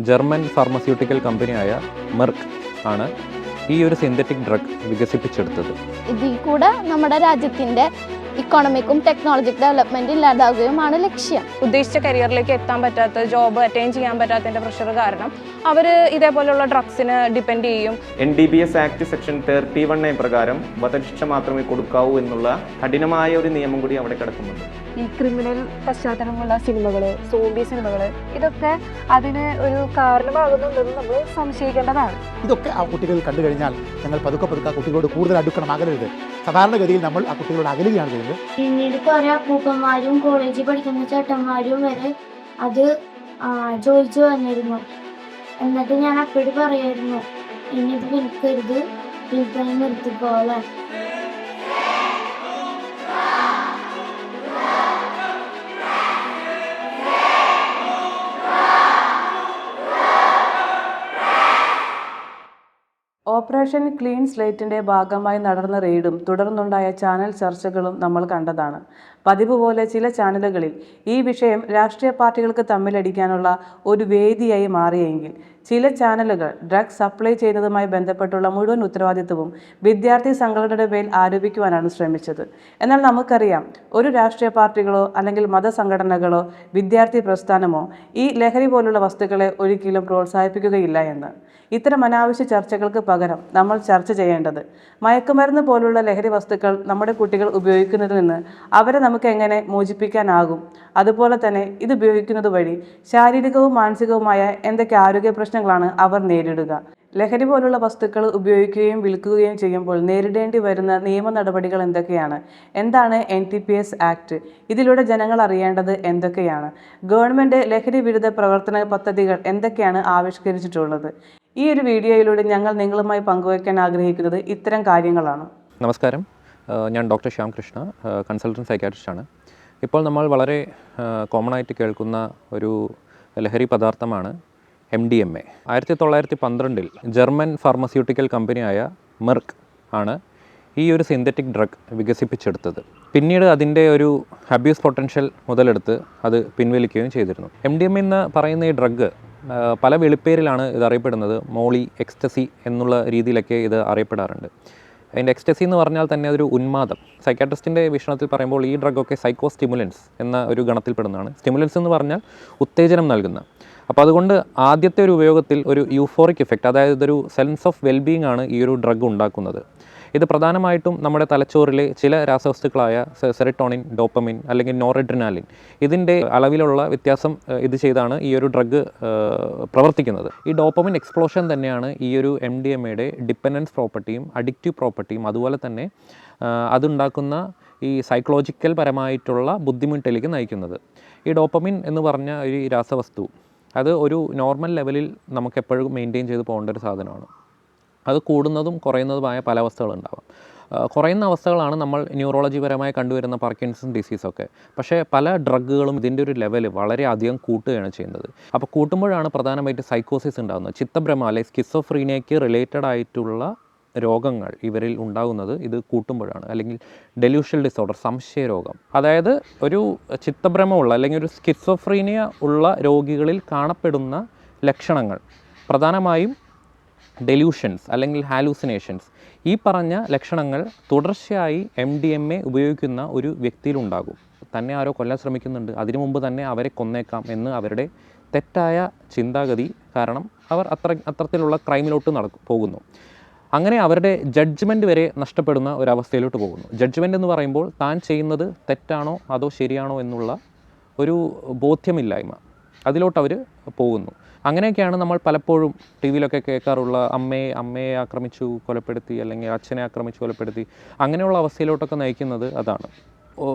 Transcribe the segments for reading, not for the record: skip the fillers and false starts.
German pharmaceutical കമ്പനിയായ Merck ആണ് ഈ ഒരു സിന്തറ്റിക് ഡ്രഗ് വികസിപ്പിച്ചെടുത്തത്. ഇതിൽ കൂടെ നമ്മുടെ രാജ്യത്തിൻ്റെ ഇക്കോണമിക്കും ടെക്നോളജിക് ഡെവലപ്മെൻറ്റ് ഇല്ലാതാവുകയുമാണ് ലക്ഷ്യം. ഉദ്ദേശിച്ച കരിയറിലേക്ക് എത്താൻ പറ്റാത്ത, ജോബ് അറ്റൈൻ ചെയ്യാൻ പറ്റാത്തതിൻ്റെ പ്രഷർ കാരണം അവർ ഇതേപോലെയുള്ള ഡ്രഗ്സിന് ഡിപ്പെൻഡ് ചെയ്യും. NDPS ആക്ട് സെക്ഷൻ 31A പ്രകാരം വധശിക്ഷ മാത്രമേ കൊടുക്കാവൂ എന്നുള്ള കഠിനമായ ഒരു നിയമം കൂടി അവിടെ കിടക്കുന്നുണ്ട്. ഈ ക്രിമിനൽ പശ്ചാത്തലമുള്ള സിനിമകൾ, സോംബി സിനിമകൾ, ഇതൊക്കെ അതിന് ഒരു കാരണമാകുന്നുണ്ടെന്ന് നമ്മൾ സംശയിക്കേണ്ടതാണ്. ഇതൊക്കെ ആ കുട്ടികൾ കണ്ടു കഴിഞ്ഞാൽ ഞങ്ങൾ പതുക്കെ ആ കുട്ടികളോട് കൂടുതൽ അടുക്കണം, അകലരുത്. സാധാരണഗതിയിൽ നമ്മൾ ആ കുട്ടികളോട് അകലുകയാണ് ചെയ്യുന്നത്. പിന്നീട് കുറെ അപ്പൂപ്പന്മാരും കോളേജിൽ പഠിക്കുന്ന ചേട്ടന്മാരും വരെ അത് ചോദിച്ചു വന്നിരുന്നു. എന്നിട്ട് ഞാൻ അപ്പോഴും പറയായിരുന്നു, ഇനി ഇത് വിൽക്കരുത്, വിൽപ്പന നിർത്തിക്കോളാൻ. ഓപ്പറേഷൻ ക്ലീൻ സ്ലേറ്റിൻ്റെ ഭാഗമായി നടന്ന റെയ്ഡും തുടർന്നുണ്ടായ ചാനൽ ചർച്ചകളും നമ്മൾ കണ്ടതാണ്. പതിവ് പോലെ ചില ചാനലുകളിൽ ഈ വിഷയം രാഷ്ട്രീയ പാർട്ടികൾക്ക് തമ്മിലടിക്കാനുള്ള ഒരു വേദിയായി മാറിയെങ്കിൽ ചില ചാനലുകൾ ഡ്രഗ്സ് സപ്ലൈ ചെയ്യുന്നതുമായി ബന്ധപ്പെട്ടുള്ള മുഴുവൻ ഉത്തരവാദിത്വവും വിദ്യാർത്ഥി സംഘടനയുടെ മേൽ ആരോപിക്കുവാനാണ് ശ്രമിച്ചത്. എന്നാൽ നമുക്കറിയാം, ഒരു രാഷ്ട്രീയ പാർട്ടികളോ അല്ലെങ്കിൽ മതസംഘടനകളോ വിദ്യാർത്ഥി പ്രസ്ഥാനമോ ഈ ലഹരി പോലുള്ള വസ്തുക്കളെ ഒരിക്കലും പ്രോത്സാഹിപ്പിക്കുകയില്ല എന്ന്. ഇത്തരം അനാവശ്യ ചർച്ചകൾക്ക് പകരം നമ്മൾ ചർച്ച ചെയ്യേണ്ടത് മയക്കുമരുന്ന് പോലുള്ള ലഹരി വസ്തുക്കൾ നമ്മുടെ കുട്ടികൾ ഉപയോഗിക്കുന്നതിൽ നിന്ന് അവരെ നമുക്ക് എങ്ങനെ മോചിപ്പിക്കാനാകും, അതുപോലെ തന്നെ ഇത് ഉപയോഗിക്കുന്നത് വഴി ശാരീരികവും മാനസികവുമായ എന്തൊക്കെ ആരോഗ്യ പ്രശ്നങ്ങളാണ് അവർ നേരിടുക. ലഹരി പോലുള്ള വസ്തുക്കൾ ഉപയോഗിക്കുകയും വിൽക്കുകയും ചെയ്യുമ്പോൾ നേരിടേണ്ടി വരുന്ന നിയമ നടപടികൾ എന്തൊക്കെയാണ്, എന്താണ് NDPS ആക്ട്, ഇതിലൂടെ ജനങ്ങൾ അറിയേണ്ടത് എന്തൊക്കെയാണ്, ഗവൺമെൻറ് ലഹരി വിരുദ്ധ പ്രവർത്തന പദ്ധതികൾ എന്തൊക്കെയാണ് ആവിഷ്കരിച്ചിട്ടുള്ളത്. ഈ ഒരു വീഡിയോയിലൂടെ ഞങ്ങൾ നിങ്ങളുമായി പങ്കുവയ്ക്കാൻ ആഗ്രഹിക്കുന്നത് ഇത്തരം കാര്യങ്ങളാണ്. നമസ്കാരം, ഞാൻ ഡോക്ടർ ശ്യാം കൃഷ്ണ, കൺസൾട്ടൻറ്റ് സൈക്കാട്രിസ്റ്റാണ്. ഇപ്പോൾ നമ്മൾ വളരെ കോമൺ ആയിട്ട് കേൾക്കുന്ന ഒരു ലഹരി പദാർത്ഥമാണ് MDMA. 1912 ജർമ്മൻ ഫാർമസ്യൂട്ടിക്കൽ കമ്പനിയായ മെർക്ക് ആണ് ഈ ഒരു സിന്തറ്റിക് ഡ്രഗ് വികസിപ്പിച്ചെടുത്തത്. പിന്നീട് അതിൻ്റെ ഒരു അബ്യൂസ് പൊട്ടൻഷ്യൽ മുതലെടുത്ത് അത് പിൻവലിക്കുകയും ചെയ്തിരുന്നു. MDMA എന്ന് പറയുന്ന ഈ ഡ്രഗ് പല വെളിപ്പേരിലാണ് ഇത് അറിയപ്പെടുന്നത്. മോളി, എക്സ്റ്റസി എന്നുള്ള രീതിയിലൊക്കെ ഇത് അറിയപ്പെടാറുണ്ട്. അതിൻ്റെ എക്സ്റ്റസി എന്ന് പറഞ്ഞാൽ തന്നെ അതൊരു ഉന്മാദം. സൈക്കാട്രിസ്റ്റിൻ്റെ വീക്ഷണത്തിൽ പറയുമ്പോൾ ഈ ഡ്രഗൊക്കെ സൈക്കോ സ്റ്റിമുലൻസ് എന്ന ഒരു ഗണത്തിൽപ്പെടുന്നതാണ്. സ്റ്റിമുലൻസ് എന്ന് പറഞ്ഞാൽ ഉത്തേജനം നൽകുന്ന. അപ്പോൾ അതുകൊണ്ട് ആദ്യത്തെ ഒരു ഉപയോഗത്തിൽ ഒരു യൂഫോറിക് ഇഫക്റ്റ്, അതായത് ഒരു സെൻസ് ഓഫ് വെൽബീയിങ് ആണ് ഈ ഒരു ഡ്രഗ് ഉണ്ടാക്കുന്നത്. ഇത് പ്രധാനമായിട്ടും നമ്മുടെ തലച്ചോറിലെ ചില രാസവസ്തുക്കളായ സെറട്ടോണിൻ, ഡോപ്പമിൻ അല്ലെങ്കിൽ നോറഡ്രിനാലിൻ ഇതിൻ്റെ അളവിലുള്ള വ്യത്യാസം ഇത് ചെയ്താണ് ഈ ഒരു ഡ്രഗ് പ്രവർത്തിക്കുന്നത്. ഈ ഡോപ്പമിൻ എക്സ്പ്ലോഷൻ തന്നെയാണ് ഈ ഒരു MDMAയുടെ ഡിപ്പെൻഡൻസ് പ്രോപ്പർട്ടിയും അഡിക്റ്റീവ് പ്രോപ്പർട്ടിയും അതുപോലെ തന്നെ അതുണ്ടാക്കുന്ന ഈ സൈക്കോളജിക്കൽ പരമായിട്ടുള്ള ബുദ്ധിമുട്ടിലേക്ക് നയിക്കുന്നത്. ഈ ഡോപ്പമിൻ എന്ന് പറഞ്ഞ ഒരു രാസവസ്തു അത് ഒരു നോർമൽ ലെവലിൽ നമുക്കെപ്പോഴും മെയിൻറ്റെയിൻ ചെയ്ത് പോകേണ്ട ഒരു സാധനമാണ്. അത് കൂടുന്നതും കുറയുന്നതുമായ പല അവസ്ഥകളുണ്ടാവാം. കുറയുന്ന അവസ്ഥകളാണ് നമ്മൾ ന്യൂറോളജി പരമായി കണ്ടുവരുന്ന പാർക്കിൻസൺ ഡിസീസൊക്കെ. പക്ഷേ പല ഡ്രഗുകളും ഇതിൻ്റെ ഒരു ലെവൽ വളരെ അധികം കൂട്ടുകയാണ് ചെയ്യുന്നത്. അപ്പോൾ കൂട്ടുമ്പോഴാണ് പ്രധാനമായിട്ട് സൈക്കോസിസ് ഉണ്ടാകുന്നത്. ചിത്തഭ്രമ അല്ലെങ്കിൽ സ്കിസോഫ്രീനിയയ്ക്ക് റിലേറ്റഡ് ആയിട്ടുള്ള രോഗങ്ങൾ ഇവരിൽ ഉണ്ടാകുന്നത് ഇത് കൂട്ടുമ്പോഴാണ്. അല്ലെങ്കിൽ ഡെലൂഷണൽ ഡിസോർഡർ, സംശയരോഗം, അതായത് ഒരു ചിത്തഭ്രമമുള്ള അല്ലെങ്കിൽ ഒരു സ്കിസോഫ്രീനിയ ഉള്ള രോഗികളിൽ കാണപ്പെടുന്ന ലക്ഷണങ്ങൾ പ്രധാനമായും ഡെലൂഷൻസ് അല്ലെങ്കിൽ ഹാലൂസിനേഷൻസ്. ഈ പറഞ്ഞ ലക്ഷണങ്ങൾ തുടർച്ചയായി MDMA ഉപയോഗിക്കുന്ന ഒരു വ്യക്തിയിലുണ്ടാകും. തന്നെ ആരോ കൊല്ലാൻ ശ്രമിക്കുന്നുണ്ട്, അതിനു മുമ്പ് തന്നെ അവരെ കൊന്നേക്കാം എന്ന് അവരുടെ തെറ്റായ ചിന്താഗതി കാരണം അവർ അത്തരത്തിലുള്ള ക്രൈമിലോട്ട് പോകുന്നു. അങ്ങനെ അവരുടെ ജഡ്ജ്മെൻറ്റ് വരെ നഷ്ടപ്പെടുന്ന ഒരവസ്ഥയിലോട്ട് പോകുന്നു. ജഡ്ജ്മെൻറ്റ് എന്ന് പറയുമ്പോൾ താൻ ചെയ്യുന്നത് തെറ്റാണോ അതോ ശരിയാണോ എന്നുള്ള ഒരു ബോധ്യമില്ലായ്മ, അതിലോട്ട് അവർ പോകുന്നു. അങ്ങനെയൊക്കെയാണ് നമ്മൾ പലപ്പോഴും ടി വിയിലൊക്കെ കേൾക്കാറുള്ള അമ്മയെ ആക്രമിച്ചു കൊലപ്പെടുത്തി അല്ലെങ്കിൽ അച്ഛനെ ആക്രമിച്ചു കൊലപ്പെടുത്തി, അങ്ങനെയുള്ള അവസ്ഥയിലോട്ടൊക്കെ നയിക്കുന്നത് അതാണ്.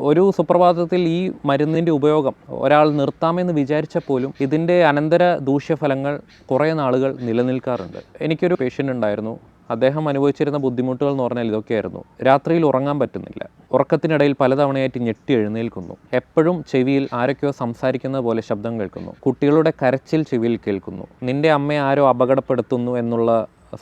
ഒരു സുപ്രഭാതത്തിൽ ഈ മരുന്നിൻ്റെ ഉപയോഗം ഒരാൾ നിർത്താമെന്ന് വിചാരിച്ചാൽ പോലും ഇതിൻ്റെ അനന്തര ദൂഷ്യഫലങ്ങൾ കുറേ നാളുകൾ നിലനിൽക്കാറുണ്ട്. എനിക്കൊരു പേഷ്യൻ്റ് ഉണ്ടായിരുന്നു. അദ്ദേഹം അനുഭവിച്ചിരുന്ന ബുദ്ധിമുട്ടുകൾ എന്ന് പറഞ്ഞാൽ ഇതൊക്കെയായിരുന്നു. രാത്രിയിൽ ഉറങ്ങാൻ പറ്റുന്നില്ല, ഉറക്കത്തിനിടയിൽ പലതവണയായിട്ട് ഞെട്ടി എഴുന്നേൽക്കുന്നു, എപ്പോഴും ചെവിയിൽ ആരൊക്കെയോ സംസാരിക്കുന്ന പോലെ ശബ്ദം കേൾക്കുന്നു, കുട്ടികളുടെ കരച്ചിൽ ചെവിയിൽ കേൾക്കുന്നു, നിൻ്റെ അമ്മയെ ആരോ അപകടപ്പെടുത്തുന്നു എന്നുള്ള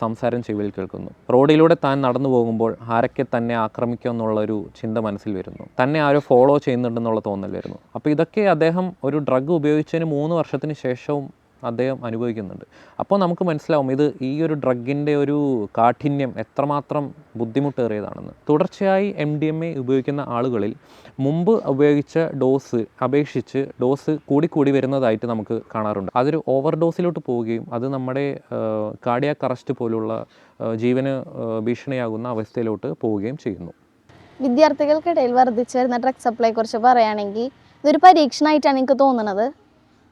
സംസാരം ചെവിയിൽ കേൾക്കുന്നു, റോഡിലൂടെ താൻ നടന്നു പോകുമ്പോൾ ആരൊക്കെ തന്നെ ആക്രമിക്കുക എന്നുള്ളൊരു ചിന്ത മനസ്സിൽ വരുന്നു, തന്നെ ആരോ ഫോളോ ചെയ്യുന്നുണ്ടെന്നുള്ള തോന്നൽ വരുന്നു. അപ്പോൾ ഇതൊക്കെ അദ്ദേഹം ഒരു ഡ്രഗ് ഉപയോഗിച്ചതിന് 3 വർഷത്തിന് ശേഷവും അദ്ദേഹം അനുഭവിക്കുന്നുണ്ട്. അപ്പോൾ നമുക്ക് മനസ്സിലാവും ഈ ഒരു ഡ്രഗിൻ്റെ ഒരു കാഠിന്യം എത്രമാത്രം ബുദ്ധിമുട്ടേറിയതാണെന്ന്. തുടർച്ചയായി MDMA ഉപയോഗിക്കുന്ന ആളുകളിൽ മുമ്പ് ഉപയോഗിച്ച ഡോസ് അപേക്ഷിച്ച് ഡോസ് കൂടി വരുന്നതായിട്ട് നമുക്ക് കാണാറുണ്ട്. അതൊരു ഓവർ ഡോസിലോട്ട് പോവുകയും അത് നമ്മുടെ കാർഡിയാക് അറസ്റ്റ് പോലുള്ള ജീവന് ഭീഷണിയാകുന്ന അവസ്ഥയിലോട്ട് പോവുകയും ചെയ്യുന്നു. വിദ്യാർത്ഥികൾക്കിടയിൽ വർദ്ധിച്ചു വരുന്ന ഡ്രഗ് സപ്ലൈയെക്കുറിച്ച് പറയുകയാണെങ്കിൽ ഇതൊരു പരീക്ഷണമായിട്ടാണ് എനിക്ക് തോന്നുന്നത്.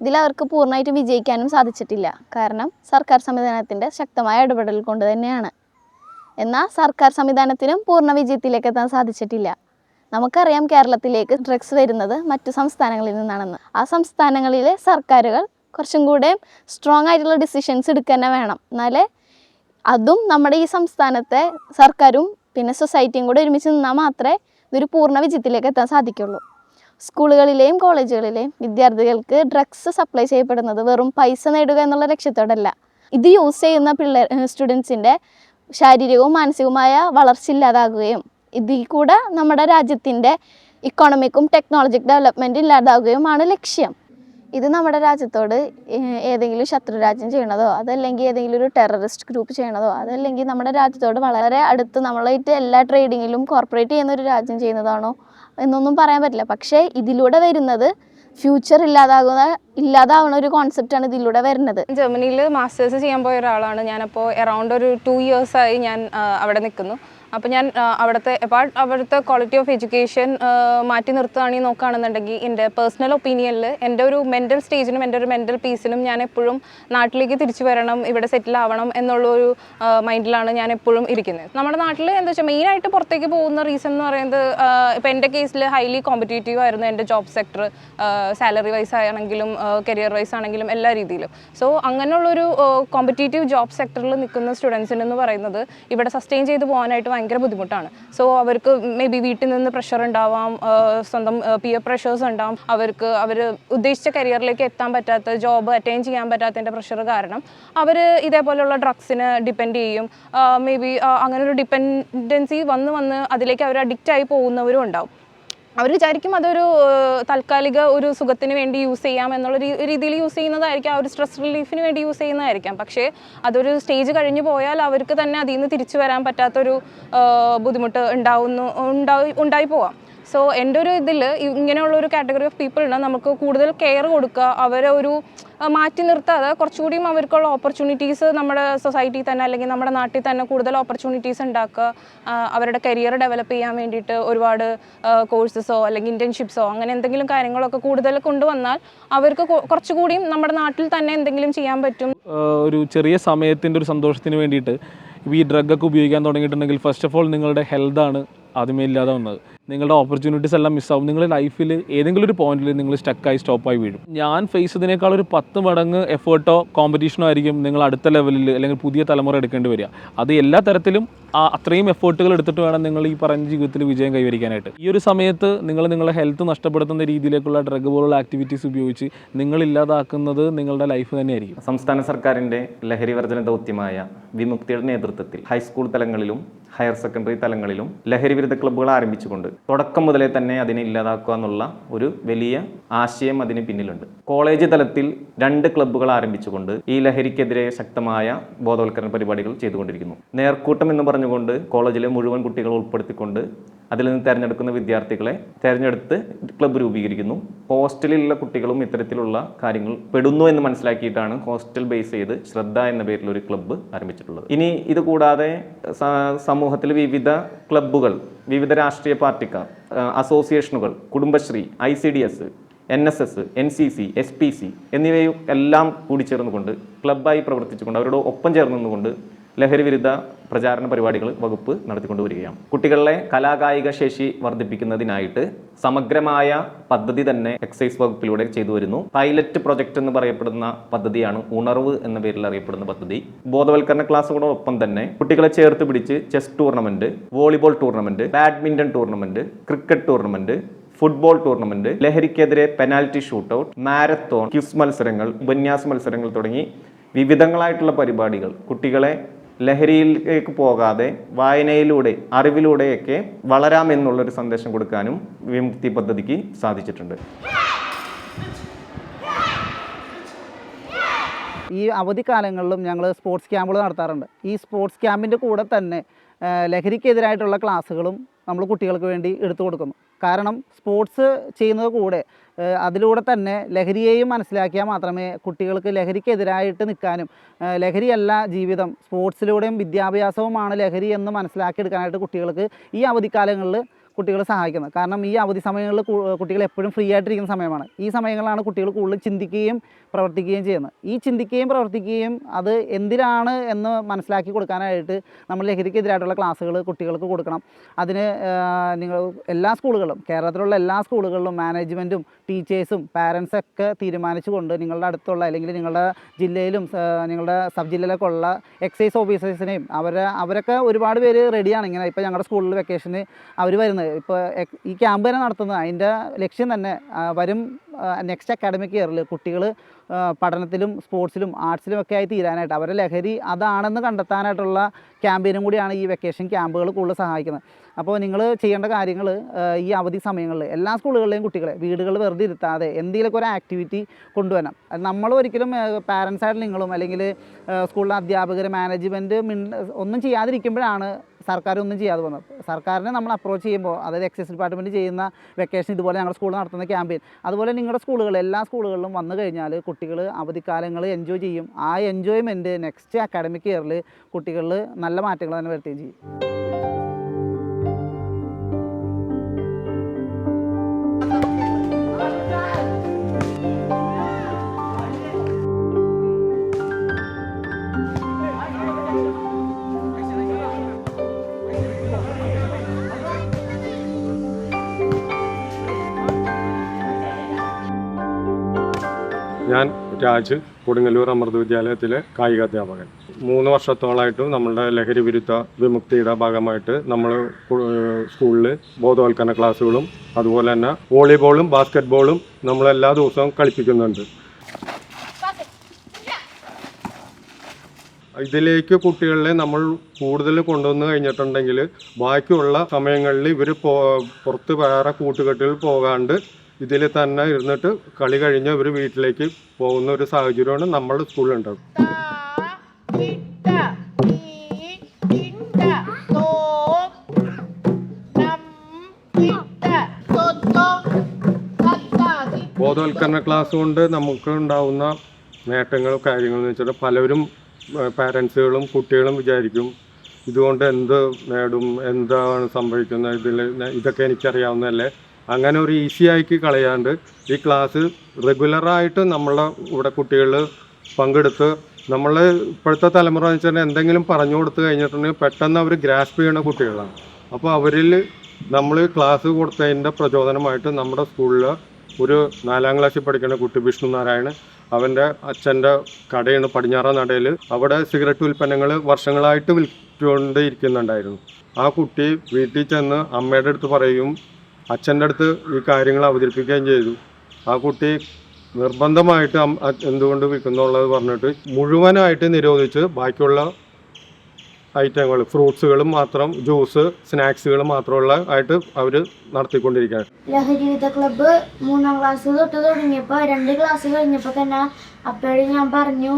ഇതിൽ അവർക്ക് പൂർണ്ണമായിട്ടും വിജയിക്കാനും സാധിച്ചിട്ടില്ല. കാരണം സർക്കാർ സംവിധാനത്തിൻ്റെ ശക്തമായ ഇടപെടൽ കൊണ്ട് തന്നെയാണ്. എന്നാൽ സർക്കാർ സംവിധാനത്തിനും പൂർണ്ണ വിജയത്തിലേക്ക് എത്താൻ സാധിച്ചിട്ടില്ല. നമുക്കറിയാം കേരളത്തിലേക്ക് ഡ്രഗ്സ് വരുന്നത് മറ്റു സംസ്ഥാനങ്ങളിൽ നിന്നാണെന്ന്. ആ സംസ്ഥാനങ്ങളിലെ സർക്കാരുകൾ കുറച്ചും കൂടെ സ്ട്രോങ് ആയിട്ടുള്ള ഡിസിഷൻസ് എടുക്കുക തന്നെ വേണം. എന്നാലേ അതും നമ്മുടെ ഈ സംസ്ഥാനത്തെ സർക്കാരും പിന്നെ സൊസൈറ്റിയും കൂടെ ഒരുമിച്ച് നിന്നാൽ മാത്രമേ ഇതൊരു പൂർണ്ണ വിജയത്തിലേക്ക് എത്താൻ സാധിക്കുള്ളൂ. സ്കൂളുകളിലെയും കോളേജുകളിലെയും വിദ്യാർത്ഥികൾക്ക് ഡ്രഗ്സ് സപ്ലൈ ചെയ്യപ്പെടുന്നത് വെറും പൈസ നേടുക എന്നുള്ള ലക്ഷ്യത്തോടല്ല. ഇത് യൂസ് ചെയ്യുന്ന സ്റ്റുഡൻസിൻ്റെ ശാരീരികവും മാനസികവുമായ വളർച്ച ഇല്ലാതാകുകയും ഇതിൽ കൂടെ നമ്മുടെ രാജ്യത്തിൻ്റെ ഇക്കോണമിക്കും ടെക്നോളജിക് ഡെവലപ്മെൻറ്റും ഇല്ലാതാകുകയുമാണ് ലക്ഷ്യം. ഇത് നമ്മുടെ രാജ്യത്തോട് ഏതെങ്കിലും ശത്രു രാജ്യം ചെയ്യണതോ അതല്ലെങ്കിൽ ഏതെങ്കിലും ഒരു ടെററിസ്റ്റ് ഗ്രൂപ്പ് ചെയ്യണതോ അതല്ലെങ്കിൽ നമ്മുടെ രാജ്യത്തോട് വളരെ അടുത്ത് നമ്മളായിട്ട് എല്ലാ ട്രേഡിങ്ങിലും കോർപ്പറേറ്റ് ചെയ്യുന്ന ഒരു രാജ്യം ചെയ്യുന്നതാണോ എന്നൊന്നും പറയാൻ പറ്റില്ല. പക്ഷേ ഇതിലൂടെ വരുന്നത് ഫ്യൂച്ചർ ഇല്ലാതാവുന്ന ഒരു കോൺസെപ്റ്റാണ് ഇതിലൂടെ വരുന്നത്. ജർമ്മനിയിൽ മാസ്റ്റേഴ്സ് ചെയ്യാൻ പോയ ഒരാളാണ് ഞാനപ്പോൾ. അറൗണ്ട് ഒരു 2 ഇയേഴ്സായി ഞാൻ അവിടെ നിൽക്കുന്നു. അപ്പോൾ ഞാൻ അവിടുത്തെ ക്വാളിറ്റി ഓഫ് എഡ്യൂക്കേഷൻ മാറ്റി നിർത്തുകയാണെങ്കിൽ നോക്കുകയാണെന്നുണ്ടെങ്കിൽ എൻ്റെ പേഴ്സണൽ ഒപ്പീനിയനിൽ എൻ്റെ ഒരു മെൻ്റൽ സ്റ്റേജിനും എൻ്റെ ഒരു മെൻ്റൽ പീസിനും ഞാൻ എപ്പോഴും നാട്ടിലേക്ക് തിരിച്ചു വരണം, ഇവിടെ സെറ്റിൽ ആവണം എന്നുള്ളൊരു മൈൻഡിലാണ് ഞാൻ എപ്പോഴും ഇരിക്കുന്നത്. നമ്മുടെ നാട്ടിൽ എന്താ വെച്ചാൽ മെയിനായിട്ട് പുറത്തേക്ക് പോകുന്ന റീസൺ എന്ന് പറയുന്നത് ഇപ്പോൾ എൻ്റെ കേസിൽ ഹൈലി കോമ്പറ്റേറ്റീവ് ആയിരുന്നു എൻ്റെ ജോബ് സെക്ടർ, സാലറി വൈസ് ആണെങ്കിലും കരിയർ വൈസ് ആണെങ്കിലും എല്ലാ രീതിയിലും. സോ അങ്ങനെയുള്ളൊരു കോമ്പറ്റേറ്റീവ് ജോബ് സെക്ടറിൽ നിൽക്കുന്ന സ്റ്റുഡൻസിനെന്ന് പറയുന്നത് ഇവിടെ സസ്റ്റെയിൻ ചെയ്ത് പോകാനായിട്ട് ഭയങ്കര ബുദ്ധിമുട്ടാണ്. സോ അവർക്ക് മേ ബി വീട്ടിൽ നിന്ന് പ്രഷർ ഉണ്ടാവാം, സ്വന്തം പിയർ പ്രഷേഴ്സ് ഉണ്ടാവും, അവർ ഉദ്ദേശിച്ച കരിയറിലേക്ക് എത്താൻ പറ്റാത്ത, ജോബ് അറ്റൈൻ ചെയ്യാൻ പറ്റാത്തതിൻ്റെ പ്രഷർ കാരണം അവർ ഇതേപോലെയുള്ള ഡ്രഗ്സിന് ഡിപ്പെൻഡ് ചെയ്യും. മേ ബി അങ്ങനെ ഒരു ഡിപ്പെൻഡൻസി വന്ന് അതിലേക്ക് അവർ അഡിക്റ്റായി പോകുന്നവരും ഉണ്ടാവും. അവർ വിചാരിക്കും അതൊരു താൽക്കാലിക ഒരു സുഖത്തിന് വേണ്ടി യൂസ് ചെയ്യാം എന്നുള്ള രീതിയിൽ യൂസ് ചെയ്യുന്നതായിരിക്കാം, ആ ഒരു സ്ട്രെസ് റിലീഫിന് വേണ്ടി യൂസ് ചെയ്യുന്നതായിരിക്കാം. പക്ഷേ അതൊരു സ്റ്റേജ് കഴിഞ്ഞ് പോയാൽ അവർക്ക് തന്നെ അതിൽ നിന്ന് തിരിച്ചു വരാൻ പറ്റാത്തൊരു ബുദ്ധിമുട്ട് ഉണ്ടായി പോവാം. സോ എൻ്റെ ഒരു ഇതിൽ ഇങ്ങനെയുള്ളൊരു കാറ്റഗറി ഓഫ് പീപ്പിളിന് നമുക്ക് കൂടുതൽ കെയർ കൊടുക്കുക, അവരെ ഒരു മാറ്റി നിർത്താതെ കുറച്ചുകൂടിയും അവർക്കുള്ള ഓപ്പർച്യൂണിറ്റീസ് നമ്മുടെ സൊസൈറ്റിയിൽ തന്നെ അല്ലെങ്കിൽ നമ്മുടെ നാട്ടിൽ തന്നെ കൂടുതൽ ഓപ്പർച്യൂണിറ്റീസ് ഉണ്ടാക്കുക, അവരുടെ കരിയർ ഡെവലപ്പ് ചെയ്യാൻ വേണ്ടിയിട്ട് ഒരുപാട് കോഴ്സസോ അല്ലെങ്കിൽ ഇൻറ്റേൺഷിപ്സോ അങ്ങനെ എന്തെങ്കിലും കാര്യങ്ങളൊക്കെ കൂടുതൽ കൊണ്ടുവന്നാൽ അവർക്ക് കുറച്ചുകൂടിയും നമ്മുടെ നാട്ടിൽ തന്നെ എന്തെങ്കിലും ചെയ്യാൻ പറ്റും. ഒരു ചെറിയ സമയത്തിൻ്റെ ഒരു സന്തോഷത്തിന് വേണ്ടിയിട്ട് ഈ ഡ്രഗൊക്കെ ഉപയോഗിക്കാൻ തുടങ്ങിയിട്ടുണ്ടെങ്കിൽ ഫസ്റ്റ് ഓഫ് ഓൾ നിങ്ങളുടെ ഹെൽത്താണ് ആദ്യമേ ഇല്ലാതെ വന്നത്. നിങ്ങളുടെ ഓപ്പർച്യൂണിറ്റീസ് എല്ലാം മിസ്സാവും. നിങ്ങളുടെ ലൈഫിൽ ഏതെങ്കിലും ഒരു പോയിന്റിൽ നിങ്ങൾ സ്റ്റോപ്പായി വീഴും. ഞാൻ ഫേസ് ചെയ്തതിനേക്കാൾ ഒരു 10 മടങ്ങ് എഫേർട്ടോ കോമ്പറ്റീഷനോ ആയിരിക്കും നിങ്ങൾ അടുത്ത ലെവലിൽ അല്ലെങ്കിൽ പുതിയ തലമുറ എടുക്കേണ്ടി വരിക. അത് എല്ലാ തരത്തിലും അത്രയും എഫേർട്ടുകൾ എടുത്തിട്ട് വേണം നിങ്ങൾ ഈ പറഞ്ഞ ജീവിതത്തിൽ വിജയം കൈവരിക്കാനായിട്ട്. ഈ ഒരു സമയത്ത് നിങ്ങളുടെ ഹെൽത്ത് നഷ്ടപ്പെടുത്തുന്ന രീതിയിലേക്കുള്ള ഡ്രഗ് പോലുള്ള ആക്ടിവിറ്റീസ് ഉപയോഗിച്ച് നിങ്ങൾ ഇല്ലാതാക്കുന്നത് നിങ്ങളുടെ ലൈഫ് തന്നെയായിരിക്കും. സംസ്ഥാന സർക്കാരിൻ്റെ ലഹരി വർജന ദൗത്യമായ വിമുക്തിയുടെ നേതൃത്വത്തിൽ ഹൈസ്കൂൾ തലങ്ങളിലും ഹയർ സെക്കൻഡറി തലങ്ങളിലും ലഹരി വിരുദ്ധ ക്ലബ്ബുകൾ ആരംഭിച്ചുകൊണ്ട് തുടക്കം മുതലേ തന്നെ അതിനെ ഇല്ലാതാക്കുക എന്നുള്ള ഒരു വലിയ ആശയം അതിന് പിന്നിലുണ്ട്. കോളേജ് തലത്തിൽ 2 ക്ലബ്ബുകൾ ആരംഭിച്ചുകൊണ്ട് ഈ ലഹരിക്കെതിരെ ശക്തമായ ബോധവൽക്കരണ പരിപാടികൾ ചെയ്തുകൊണ്ടിരിക്കുന്നു. നേർക്കൂട്ടം എന്ന് പറഞ്ഞുകൊണ്ട് കോളേജിലെ മുഴുവൻ കുട്ടികളെ ഉൾപ്പെടുത്തിക്കൊണ്ട് അതിൽ നിന്ന് തിരഞ്ഞെടുക്കുന്ന വിദ്യാർത്ഥികളെ തിരഞ്ഞെടുത്ത് ക്ലബ്ബ് രൂപീകരിക്കുന്നു. ഹോസ്റ്റലിലുള്ള കുട്ടികളും ഇത്തരത്തിലുള്ള കാര്യങ്ങൾ പെടുന്നു എന്ന് മനസ്സിലാക്കിയിട്ടാണ് ഹോസ്റ്റൽ ബേസ് ചെയ്ത് ശ്രദ്ധ എന്ന പേരിൽ ഒരു ക്ലബ്ബ് ആരംഭിച്ചിട്ടുള്ളത്. ഇനി ഇത് കൂടാതെ സമൂഹത്തിൽ വിവിധ ക്ലബ്ബുകൾ, വിവിധ രാഷ്ട്രീയ പാർട്ടിക്കാർ, അസോസിയേഷനുകൾ, Kudumbashree, ICDS, NSS, NCC, SPC എന്നിവയും എല്ലാം കൂടിച്ചേർന്നുകൊണ്ട് ക്ലബ്ബായി പ്രവർത്തിച്ചുകൊണ്ട് അവരോട് ഒപ്പം ചേർന്ന് നിന്നുകൊണ്ട് ലഹരി വിരുദ്ധ പ്രചാരണ പരിപാടികൾ വകുപ്പ് നടത്തിക്കൊണ്ടുവരികയാണ്. കുട്ടികളിലെ കലാകായിക ശേഷി വർദ്ധിപ്പിക്കുന്നതിനായിട്ട് സമഗ്രമായ പദ്ധതി തന്നെ എക്സൈസ് വകുപ്പിലൂടെ ചെയ്തു വരുന്നു. പൈലറ്റ് പ്രൊജക്ട് എന്ന് പറയപ്പെടുന്ന പദ്ധതിയാണ് ഉണർവ് എന്ന പേരിൽ അറിയപ്പെടുന്ന പദ്ധതി. ബോധവൽക്കരണ ക്ലാസ്സുകളോടൊപ്പം തന്നെ കുട്ടികളെ ചേർത്ത് പിടിച്ച് chess tournament, volleyball tournament, badminton tournament, cricket tournament, football tournament, ലഹരിക്കെതിരെ പെനാൽറ്റി ഷൂട്ടൗട്ട്, മാരത്തോൺ, ക്വിസ് മത്സരങ്ങൾ, ഉപന്യാസ മത്സരങ്ങൾ തുടങ്ങി വിവിധങ്ങളായിട്ടുള്ള പരിപാടികൾ കുട്ടികളെ ലഹരിയിലേക്ക് പോകാതെ വായനയിലൂടെ അറിവിലൂടെയൊക്കെ വളരാമെന്നുള്ളൊരു സന്ദേശം കൊടുക്കാനും വിമുക്തി പദ്ധതിക്ക് സാധിച്ചിട്ടുണ്ട്. ഈ അവധിക്കാലങ്ങളിലും ഞങ്ങൾ സ്പോർട്സ് ക്യാമ്പുകൾ നടത്താറുണ്ട്. ഈ സ്പോർട്സ് ക്യാമ്പിൻ്റെ കൂടെ തന്നെ ലഹരിക്കെതിരായിട്ടുള്ള ക്ലാസ്സുകളും നമ്മൾ കുട്ടികൾക്ക് വേണ്ടി എടുത്തു കൊടുക്കുന്നു. കാരണം സ്പോർട്സ് ചെയ്യുന്നത് കൂടെ അതിലൂടെ തന്നെ ലഹരിയെയും മനസ്സിലാക്കിയാൽ മാത്രമേ കുട്ടികൾക്ക് ലഹരിക്കെതിരായിട്ട് നിൽക്കാനും ലഹരിയല്ല ജീവിതം, സ്പോർട്സിലൂടെയും വിദ്യാഭ്യാസവുമാണ് ലഹരി എന്ന് മനസ്സിലാക്കിയെടുക്കാനായിട്ട് കുട്ടികൾക്ക് ഈ അവധിക്കാലങ്ങളിൽ കുട്ടികളെ സഹായിക്കുന്നത്. കാരണം ഈ അവധി സമയങ്ങളിൽ കുട്ടികൾ എപ്പോഴും ഫ്രീ ആയിട്ടിരിക്കുന്ന സമയമാണ്. ഈ സമയങ്ങളിലാണ് കുട്ടികൾ കൂടുതൽ ചിന്തിക്കുകയും പ്രവർത്തിക്കുകയും ചെയ്യുന്നത്. ഈ ചിന്തിക്കുകയും പ്രവർത്തിക്കുകയും അത് എന്തിനാണ് എന്ന് മനസ്സിലാക്കി കൊടുക്കാനായിട്ട് നമ്മൾ ലഹരിക്കെതിരായിട്ടുള്ള ക്ലാസ്സുകൾ കുട്ടികൾക്ക് കൊടുക്കണം. അതിന് നിങ്ങൾ എല്ലാ സ്കൂളുകളിലും, കേരളത്തിലുള്ള എല്ലാ സ്കൂളുകളിലും മാനേജ്മെൻറ്റും ടീച്ചേഴ്സും പാരൻസൊക്കെ തീരുമാനിച്ചുകൊണ്ട് നിങ്ങളുടെ അടുത്തുള്ള അല്ലെങ്കിൽ നിങ്ങളുടെ ജില്ലയിലും നിങ്ങളുടെ സബ് ജില്ലയിലൊക്കെ ഉള്ള എക്സൈസ് ഓഫീസേഴ്സിനെയും അവരൊക്കെ ഒരുപാട് പേര് റെഡിയാണ്. ഇങ്ങനെ ഇപ്പോൾ ഞങ്ങളുടെ സ്കൂളിൽ വെക്കേഷന് അവർ വരുന്നത്, ഇപ്പോൾ ഈ ക്യാമ്പ് തന്നെ നടത്തുന്നത് അതിൻ്റെ ലക്ഷ്യം തന്നെ വരും നെക്സ്റ്റ് അക്കാഡമിക് ഇയറിൽ കുട്ടികൾ പഠനത്തിലും സ്പോർട്സിലും ആർട്സിലും ഒക്കെ ആയി തീരാനായിട്ട്, അവരുടെ ലഹരി അതാണെന്ന് കണ്ടെത്താനായിട്ടുള്ള ക്യാമ്പയിനും കൂടിയാണ് ഈ വെക്കേഷൻ ക്യാമ്പുകൾ കൂടുതൽ സഹായിക്കുന്നത്. അപ്പോൾ നിങ്ങൾ ചെയ്യേണ്ട കാര്യങ്ങൾ ഈ അവധി സമയങ്ങളിൽ എല്ലാ സ്കൂളുകളിലെയും കുട്ടികളെ വീടുകളിൽ വെറുതെ ഇരുത്താതെ എന്തെങ്കിലുമൊക്കെ ഒരു ആക്ടിവിറ്റി കൊണ്ടുവരണം. നമ്മൾ ഒരിക്കലും പാരൻസായിട്ട് നിങ്ങളും അല്ലെങ്കിൽ സ്കൂളിലെ അധ്യാപകർ മാനേജ്മെൻറ്റ് ഒന്നും ചെയ്യാതിരിക്കുമ്പോഴാണ് സർക്കാർ ഒന്നും ചെയ്യാതെ പോകുന്നത്. സർക്കാരിനെ നമ്മൾ അപ്രോച്ച് ചെയ്യുമ്പോൾ, അതായത് എക്സൈസ് ഡിപ്പാർട്ട്മെൻറ്റ് ചെയ്യുന്ന വെക്കേഷൻ ഇതുപോലെ ഞങ്ങളുടെ സ്കൂളിൽ നടത്തുന്ന ക്യാമ്പയിൻ, അതുപോലെ നിങ്ങളുടെ സ്കൂളുകളിൽ എല്ലാ സ്കൂളുകളിലും വന്നു കഴിഞ്ഞാൽ കുട്ടികൾ അവധിക്കാലങ്ങൾ എൻജോയ് ചെയ്യും. ആ എൻജോയ്മെൻറ്റ് നെക്സ്റ്റ് അക്കാഡമിക് ഇയറിൽ കുട്ടികളിൽ നല്ല മാറ്റങ്ങൾ തന്നെ വരുത്തുകയും ചെയ്യും. ഞാൻ രാജ്, കൊടുങ്ങല്ലൂർ അമൃത വിദ്യാലയത്തിലെ കായികാധ്യാപകൻ. 3 വർഷത്തോളമായിട്ടും നമ്മളുടെ ലഹരി വിരുദ്ധ വിമുക്തിയുടെ ഭാഗമായിട്ട് നമ്മൾ സ്കൂളിൽ ബോധവൽക്കരണ ക്ലാസ്സുകളും അതുപോലെ തന്നെ വോളിബോളും ബാസ്ക്കറ്റ് ബോളും നമ്മളെല്ലാ ദിവസവും കളിപ്പിക്കുന്നുണ്ട്. ഇതിലേക്ക് കുട്ടികളെ നമ്മൾ കൂടുതൽ കൊണ്ടുവന്ന് കഴിഞ്ഞിട്ടുണ്ടെങ്കിൽ ബാക്കിയുള്ള സമയങ്ങളിൽ ഇവർ പുറത്ത് വേറെ കൂട്ടുകെട്ടുകൾ പോകാണ്ട് ഇതിൽ തന്നെ ഇരുന്നിട്ട് കളി കഴിഞ്ഞ് ഇവർ വീട്ടിലേക്ക് പോകുന്ന ഒരു സാഹചര്യമാണ് നമ്മുടെ സ്കൂളിലുണ്ടാകും. ബോധവൽക്കരണ ക്ലാസ് കൊണ്ട് നമുക്ക് ഉണ്ടാവുന്ന നേട്ടങ്ങളും കാര്യങ്ങളെന്ന് വെച്ചാൽ പലരും പാരൻസുകളും കുട്ടികളും വിചാരിക്കും ഇതുകൊണ്ട് എന്ത് നേടും, എന്താണ് സംഭവിക്കുന്നത്, ഇതൊക്കെ എനിക്കറിയാവുന്നതല്ലേ. അങ്ങനെ ഒരു ഈസി ആക്കി കളയാണ്ട് ഈ ക്ലാസ് റെഗുലറായിട്ട് നമ്മളെ ഇവിടെ കുട്ടികൾ പങ്കെടുത്ത് നമ്മളെ ഇപ്പോഴത്തെ തലമുറ എന്ന് വെച്ചാൽ എന്തെങ്കിലും പറഞ്ഞു കൊടുത്തു കഴിഞ്ഞിട്ടുണ്ടെങ്കിൽ പെട്ടെന്ന് അവർ ഗ്രാസ്പ് ചെയ്യുന്ന കുട്ടികളാണ്. അപ്പോൾ അവരിൽ നമ്മൾ ക്ലാസ് കൊടുത്തതിൻ്റെ പ്രചോദനമായിട്ട് നമ്മുടെ സ്കൂളിൽ ഒരു 4ാം ക്ലാസ്സിൽ പഠിക്കുന്ന കുട്ടി വിഷ്ണു നാരായണൻ, അവൻ്റെ അച്ഛൻ്റെ കടയാണ് പടിഞ്ഞാറ നടയിൽ. അവിടെ സിഗരറ്റ് ഉൽപ്പന്നങ്ങൾ വർഷങ്ങളായിട്ട് വിൽച്ചുകൊണ്ടിരിക്കുന്നുണ്ടായിരുന്നു. ആ കുട്ടി വീട്ടിൽ ചെന്ന് അമ്മയുടെ അടുത്ത് പറയും, അച്ഛൻ്റെ അടുത്ത് ഈ കാര്യങ്ങൾ അവതരിപ്പിക്കുകയും ചെയ്തു. ആ കുട്ടി നിർബന്ധമായിട്ട് എന്തുകൊണ്ട് വിൽക്കുന്നുള്ളത് പറഞ്ഞിട്ട് മുഴുവനായിട്ട് നിരോധിച്ച് ബാക്കിയുള്ള ഐറ്റങ്ങൾ ഫ്രൂട്ട്സുകളും മാത്രം, ജ്യൂസ്, സ്നാക്സുകൾ മാത്രമുള്ള ആയിട്ട് അവർ നടത്തിക്കൊണ്ടിരിക്കുകയാണ്. ലഹരി വിരുദ്ധ ക്ലബ്ബ് 3ാം ക്ലാസ് തൊട്ട് തുടങ്ങിയപ്പോൾ 2 ക്ലാസ് കഴിഞ്ഞപ്പോൾ തന്നെ അപ്പോഴും ഞാൻ പറഞ്ഞു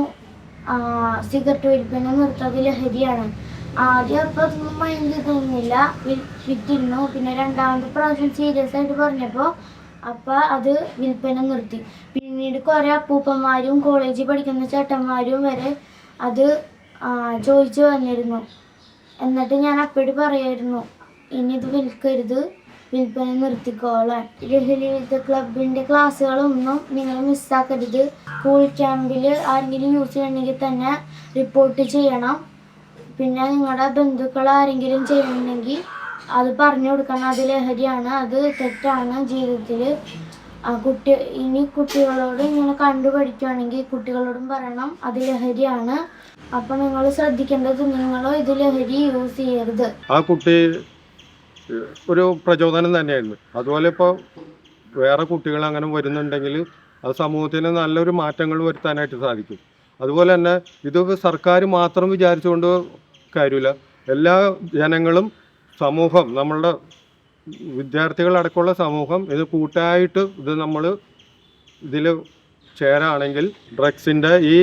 സിഗരറ്റ് വിൽപ്പന നിർത്തത് ലഹരിയാണ്. ആദ്യം അപ്പോൾ അതൊന്നും മൈൻഡ് തോന്നുന്നില്ല, വിറ്റിരുന്നു. പിന്നെ 2ാമത്തെ പ്രാവശ്യം സീരിയസ് ആയിട്ട് പറഞ്ഞപ്പോൾ അപ്പോൾ അത് വിൽപ്പന നിർത്തി. പിന്നീട് കുറേ അപ്പൂപ്പന്മാരും കോളേജിൽ പഠിക്കുന്ന ചേട്ടന്മാരും വരെ അത് ചോദിച്ചു വന്നിരുന്നു. എന്നിട്ട് ഞാൻ അപ്പോഴും പറയായിരുന്നു ഇനി ഇത് വിൽക്കരുത്, വിൽപ്പന നിർത്തിക്കോളാൻ. ലഹരി വിരുദ്ധ ക്ലബിൻ്റെ ക്ലാസ്സുകളൊന്നും നിങ്ങൾ മിസ്സാക്കരുത്. സ്കൂൾ ക്യാമ്പിൽ ആരെങ്കിലും യൂസ് ചെയ്യണമെങ്കിൽ തന്നെ റിപ്പോർട്ട് ചെയ്യണം. പിന്നെ നിങ്ങളുടെ ബന്ധുക്കൾ ആരെങ്കിലും ചെയ്യണമെങ്കിൽ അത് പറഞ്ഞു കൊടുക്കണം, അത് ലഹരിയാണ്, അത് തെറ്റാണ് ജീവിതത്തിൽ. ഇനി കുട്ടികളോട് ഇങ്ങനെ കണ്ടുപഠിക്കുകയാണെങ്കിൽ കുട്ടികളോടും പറയണം അത് ലഹരിയാണ്. അപ്പോൾ നിങ്ങൾ ശ്രദ്ധിക്കേണ്ടത് നിങ്ങളോ ഇത് ലഹരി യൂസ് ചെയ്യരുത്. ആ കുട്ടി ഒരു പ്രചോദനം തന്നെയായിരുന്നു. അതുപോലെ ഇപ്പോൾ വേറെ കുട്ടികൾ അങ്ങനെ വരുന്നുണ്ടെങ്കിൽ അത് സമൂഹത്തിന് നല്ലൊരു മാറ്റങ്ങൾ വരുത്താനായിട്ട് സാധിക്കും. അതുപോലെ തന്നെ ഇത് സർക്കാർ മാത്രം വിചാരിച്ചുകൊണ്ട് കാര്യമില്ല. എല്ലാ ജനങ്ങളും, സമൂഹം, നമ്മളുടെ വിദ്യാർത്ഥികളടക്കമുള്ള സമൂഹം ഇത് കൂട്ടായിട്ട് ഇത് നമ്മൾ ഇതിൽ ചേരാണെങ്കിൽ ഡ്രഗ്സിൻ്റെ ഈ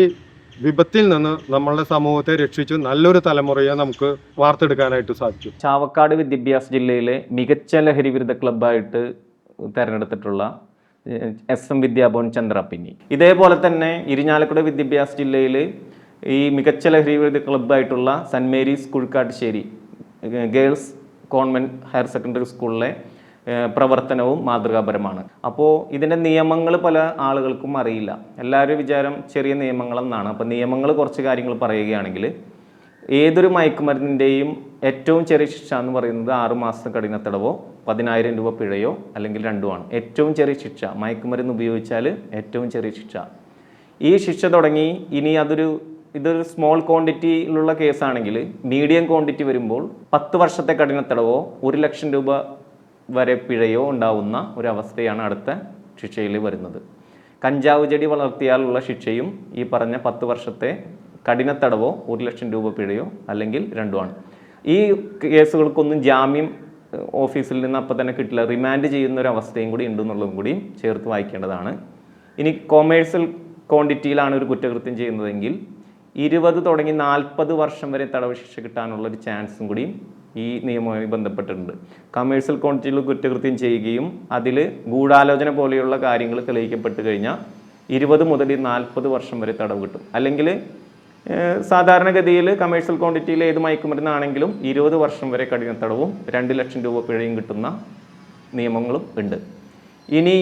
വിപത്തിൽ നിന്ന് നമ്മളുടെ സമൂഹത്തെ രക്ഷിച്ച് നല്ലൊരു തലമുറയെ നമുക്ക് വാർത്തെടുക്കാനായിട്ട് സാധിക്കും. ചാവക്കാട് വിദ്യാഭ്യാസ ജില്ലയിലെ മികച്ച ലഹരി വിരുദ്ധ ക്ലബ്ബായിട്ട് തിരഞ്ഞെടുത്തിട്ടുള്ള SM വിദ്യാഭവൻ ചന്ദ്രാപിന്നി. ഇതേപോലെ തന്നെ ഇരിഞ്ഞാലക്കുട വിദ്യാഭ്യാസ ജില്ലയിൽ ഈ മികച്ച ലഹരി വിരുദ്ധ ക്ലബ്ബായിട്ടുള്ള saint Mary's Kuzhikkattussery girls convent higher secondary സ്കൂളിലെ പ്രവർത്തനവും മാതൃകാപരമാണ്. അപ്പോൾ ഇതിൻ്റെ നിയമങ്ങൾ പല ആളുകൾക്കും അറിയില്ല. എല്ലാവരും വിചാരം ചെറിയ നിയമങ്ങളെന്നാണ്. അപ്പോൾ നിയമങ്ങൾ കുറച്ച് കാര്യങ്ങൾ പറയുകയാണെങ്കിൽ, ഏതൊരു മയക്കുമരുന്നിൻ്റെയും ഏറ്റവും ചെറിയ ശിക്ഷ എന്ന് പറയുന്നത് 6 മാസത്തെ കഠിന തടവോ 10,000 രൂപ പിഴയോ അല്ലെങ്കിൽ രണ്ടുമാണ്. ഏറ്റവും ചെറിയ ശിക്ഷ മയക്കുമരുന്ന് ഉപയോഗിച്ചാൽ ഏറ്റവും ചെറിയ ശിക്ഷ. ഈ ശിക്ഷ തുടങ്ങി ഇനി ഇതൊരു സ്മോൾ ക്വാണ്ടിറ്റിയിലുള്ള കേസാണെങ്കിൽ മീഡിയം ക്വാണ്ടിറ്റി വരുമ്പോൾ 10 വർഷത്തെ കഠിന തടവോ 1 ലക്ഷം രൂപ വരെ പിഴയോ ഉണ്ടാവുന്ന ഒരവസ്ഥയാണ് അടുത്ത ശിക്ഷയിൽ വരുന്നത്. കഞ്ചാവ് ചെടി വളർത്തിയാലുള്ള ശിക്ഷയും ഈ പറഞ്ഞ 10 വർഷത്തെ കഠിന തടവോ 1 ലക്ഷം രൂപ പിഴയോ അല്ലെങ്കിൽ രണ്ടുമാണ്. ഈ കേസുകൾക്കൊന്നും ജാമ്യം ഓഫീസിൽ നിന്ന് അപ്പം തന്നെ കിട്ടില്ല. റിമാൻഡ് ചെയ്യുന്ന ഒരു അവസ്ഥയും കൂടി ഉണ്ടെന്നുള്ളതും കൂടിയും ചേർത്ത് വായിക്കേണ്ടതാണ്. ഇനി കൊമേഴ്സ്യൽ ക്വാണ്ടിറ്റിയിലാണ് ഒരു കുറ്റകൃത്യം ചെയ്യുന്നതെങ്കിൽ 20 തുടങ്ങി 40 വർഷം വരെ തടവ് ശിക്ഷ കിട്ടാനുള്ള ഒരു ചാൻസും കൂടിയും ഈ നിയമവുമായി ബന്ധപ്പെട്ടിട്ടുണ്ട്. കമേഴ്സ്യൽ ക്വാണ്ടിറ്റിയിൽ കുറ്റകൃത്യം ചെയ്യുകയും അതിൽ ഗൂഢാലോചന പോലെയുള്ള കാര്യങ്ങൾ തെളിയിക്കപ്പെട്ട് കഴിഞ്ഞാൽ 20 മുതൽ 40 വർഷം വരെ തടവ് കിട്ടും. അല്ലെങ്കിൽ സാധാരണഗതിയിൽ കമേഴ്സ്യൽ ക്വാണ്ടിറ്റിയിൽ ഏത് മയക്കുമരുന്നാണെങ്കിലും 20 വർഷം വരെ കഠിന തടവും 2 ലക്ഷം രൂപ പിഴയും കിട്ടുന്ന നിയമങ്ങളും ഉണ്ട്. ഇനി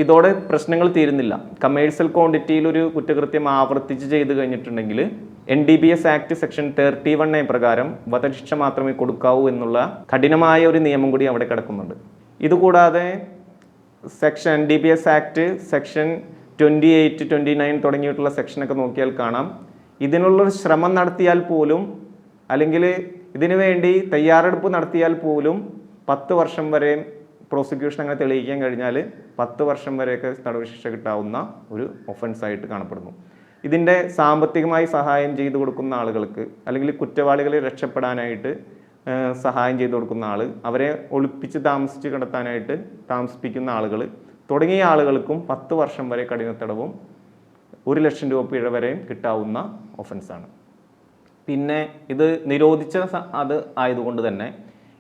ഇതോടെ പ്രശ്നങ്ങൾ തീരുന്നില്ല. കമേഴ്സ്യൽ ക്വാണ്ടിറ്റിയിൽ ഒരു കുറ്റകൃത്യം ആവർത്തിച്ച് ചെയ്ത് കഴിഞ്ഞിട്ടുണ്ടെങ്കിൽ NDPS ആക്ട് സെക്ഷൻ 31A പ്രകാരം വധശിക്ഷ മാത്രമേ കൊടുക്കാവൂ എന്നുള്ള കഠിനമായ ഒരു നിയമം കൂടി അവിടെ കിടക്കുന്നുണ്ട്. ഇതുകൂടാതെ NDPS ആക്ട് സെക്ഷൻ 28, 29 തുടങ്ങിയിട്ടുള്ള സെക്ഷനൊക്കെ നോക്കിയാൽ കാണാം, ഇതിനുള്ളൊരു ശ്രമം നടത്തിയാൽ പോലും അല്ലെങ്കിൽ ഇതിനു വേണ്ടി തയ്യാറെടുപ്പ് നടത്തിയാൽ പോലും 10 വർഷം വരെ പ്രോസിക്യൂഷൻ അങ്ങനെ തെളിയിക്കാൻ കഴിഞ്ഞാൽ 10 വർഷം വരെയൊക്കെ തടവ് ശിക്ഷ കിട്ടാവുന്ന ഒരു ഒഫൻസായിട്ട് കാണപ്പെടുന്നു. ഇതിൻ്റെ സാമ്പത്തികമായി സഹായം ചെയ്തു കൊടുക്കുന്ന ആളുകൾക്ക് അല്ലെങ്കിൽ കുറ്റവാളികളെ രക്ഷപ്പെടാനായിട്ട് സഹായം ചെയ്തു കൊടുക്കുന്ന ആൾ, അവരെ ഒളിപ്പിച്ച് താമസിപ്പിക്കുന്ന ആളുകൾ തുടങ്ങിയ ആളുകൾക്കും 10 വർഷം വരെ കഠിന തടവും 1 ലക്ഷം രൂപ പിഴ വരെയും കിട്ടാവുന്ന ഒഫൻസാണ്. പിന്നെ ഇത് നിരോധിച്ച അത് ആയതുകൊണ്ട് തന്നെ